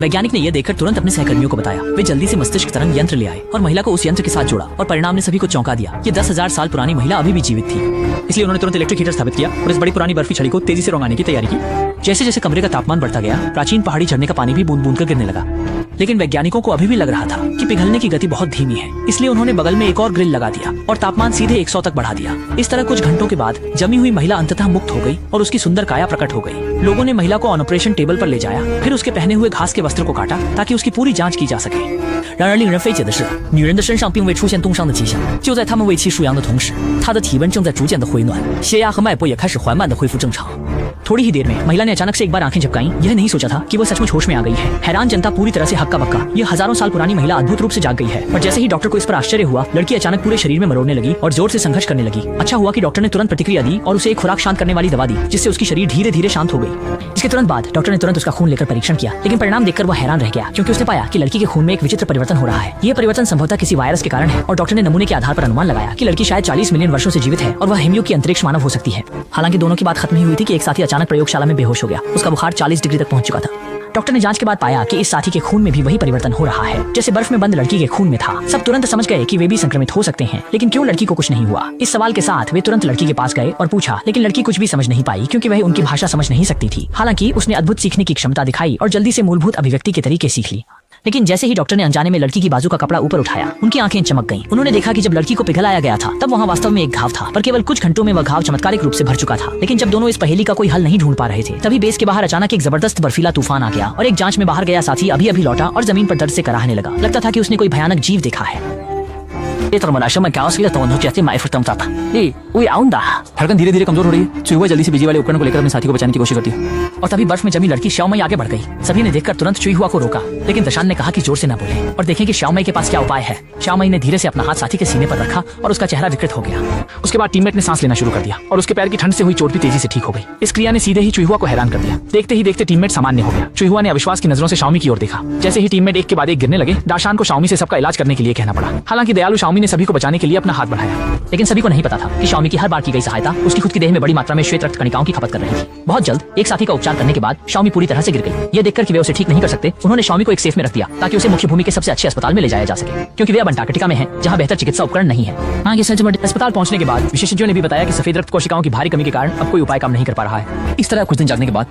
वैज्ञानिक ने यह देखकर तुरंत अपने सहकर्मियों को बताया। वे जल्दी से मस्तिष्क तरंग यंत्र ले आए और महिला को उस यंत्र के साथ जोड़ा और परिणाम ने सभी को चौंका दिया। ये 10,000 साल पुरानी महिला अभी भी जीवित थी। इसलिए उन्होंने तुरंत इलेक्ट्रिक हीटर स्थापित किया और इस बड़ी पुरानी बर्फी छड़ी को तेजी से रोंगाने की तैयारी की। जैसे जैसे कमरे का तापमान बढ़ता गया, प्राचीन पहाड़ी झरने का पानी भी बूंद बूंद कर गिरने लगा। लेकिन वैज्ञानिकों को अभी भी लग रहा था कि पिघलने की गति बहुत धीमी है। इसलिए उन्होंने बगल में एक और ग्रिल लगा दिया और तापमान सीधे 100 तक बढ़ा दिया। इस तरह कुछ घंटों के बाद जमी हुई महिला अंततः मुक्त हो गई और उसकी सुंदर काया प्रकट हो गई। लोगों ने महिला को ऑपरेशन टेबल पर ले जाया, फिर उसके पहने हुए घास के वस्त्र को काटा ताकि उसकी पूरी जांच की जा सके। 然而令人费解的是，女人的身上并未出现冻伤的迹象。就在她们为其数羊的同时，她的体温正在逐渐的回暖，血压和脉搏也开始缓慢的恢复正常。थोड़ी ही देर में महिला ने अचानक से एक बार आंखें झपकाईं। यह नहीं सोचा था कि वो सचमुच होश में आ गई है। हैरान जनता पूरी तरह से हक्का बक्का। ये हजारों साल पुरानी महिला अद्भुत रूप से जाग गई है। पर जैसे ही डॉक्टर को इस पर आश्चर्य हुआ, लड़की अचानक पूरे शरीर में मरोड़ने लगी और जोर से संघर्ष करने लगी। अच्छा हुआ कि डॉक्टर ने तुरंत प्रतिक्रिया दी और उसे एक खुराक शांत करने वाली दवा दी, जिससे उसकी शरीर धीरे धीरे शांत हो गई। इसके तुरंत बाद डॉक्टर ने तुरंत उसका खून लेकर परीक्षण किया, लेकिन परिणाम देखकर वह हैरान रह गया, क्योंकि उसने पाया कि लड़की के खून में एक विचित्र परिवर्तन हो रहा है। यह परिवर्तन संभवतः किसी वायरस के कारण है और डॉक्टर ने नमूने के आधार पर अनुमान लगाया कि लड़की शायद 40 मिलियन वर्षों से जीवित है और वह हिमयुग की अंतरिक्ष मानव हो सकती है। हालांकि दोनों की बात खत्म ही हुई थी कि एक साथी अचानक प्रयोगशाला में बेहोश हो गया। उसका बुखार 40 डिग्री तक पहुंच चुका था। डॉक्टर ने जांच के बाद पाया कि इस साथी के खून में भी वही परिवर्तन हो रहा है जैसे बर्फ में बंद लड़की के खून में था। सब तुरंत समझ गए कि वे भी संक्रमित हो सकते हैं, लेकिन क्यों लड़की को कुछ नहीं हुआ? इस सवाल के साथ वे तुरंत लड़की के पास गए और पूछा, लेकिन लड़की कुछ भी समझ नहीं पाई क्योंकि वह उनकी भाषा समझ नहीं सकती थी। हालांकि उसने अद्भुत सीखने की क्षमता दिखाई और जल्दी से मूलभूत अभिव्यक्ति के तरीके सीख ली। लेकिन जैसे ही डॉक्टर ने अनजाने में लड़की की बाजू का कपड़ा ऊपर उठाया, उनकी आंखें चमक गईं। उन्होंने देखा कि जब लड़की को पिघलाया गया था तब वहाँ वास्तव में एक घाव था, पर केवल कुछ घंटों में वह घाव चमत्कारिक रूप से भर चुका था। लेकिन जब दोनों इस पहेली का कोई हल नहीं ढूंढ पा रहे थे, तभी बेस के बाहर अचानक एक जबरदस्त बर्फीला तूफान आ गया और एक जांच में बाहर गया साथी अभी अभी लौटा और जमीन पर दर्द से कराहने लगा। लगता था कि उसने कोई भयानक जीव देखा है। धड़कन धीरे धीरे कमजोर हो रही है। चुईहुआ जल्दी से बिजली वाले उपकरण को लेकर अपने साथी को बचाने की कोशिश करती है और तभी बर्फ में जमी लड़की श्याओमई आगे बढ़ गई। सभी ने देखकर तुरंत चुईहुआ को रोका, लेकिन दशान ने कहा कि जोर से न बोले और देखें कि श्याओमई के पास क्या उपाय है। श्याओमई ने धीरे से अपना हाथ साथी के सीने पर रखा और उसका चेहरा विकृत हो गया। उसके बाद टीममेट ने सांस लेना शुरू कर दिया और उसके पैर की ठंड से हुई चोट भी तेजी से ठीक हो गई। इस क्रिया ने सीधे ही चुईहुआ को हैरान कर दिया। देखते ही देखते टीममेट सामान्य हो गया। चुईहुआ ने अविश्वास की नजरों से शाओमी की ओर देखा। जैसे ही टीममेट एक के बाद एक गिरने लगे, दाशान को शाओमी से सबका इलाज करने के लिए कहना पड़ा। हालांकि दयालु शाओमी ने सभी को बचाने के लिए अपना हाथ बढ़ाया, लेकिन सभी को नहीं पता था कि शाओमी की हर बार की गई सहायता उसकी खुद की देह में बड़ी मात्रा में श्वेत रक्त कणिकाओं की खपत कर रही थी। बहुत जल्द एक साथी का उपचार करने के बाद शाओमी पूरी तरह से गिर गई। ये देखकर कि वे उसे ठीक नहीं कर सकते, उन्होंने शाओमी को एक सेफ में रख दिया ताकि उसे मुख्य भूमि के सबसे अच्छे अस्पताल में ले जाया जा सके, क्योंकि वे अब अंटार्कटिका में हैं, जहां बेहतर चिकित्सा उपकरण नहीं है। अस्पताल पहुंचने के बाद विशेषज्ञों ने भी बताया कि सफेद रक्त कोशिकाओं की भारी कमी के कारण अब कोई उपाय काम नहीं कर पा रहा है। इस तरह कुछ दिन जागने के बाद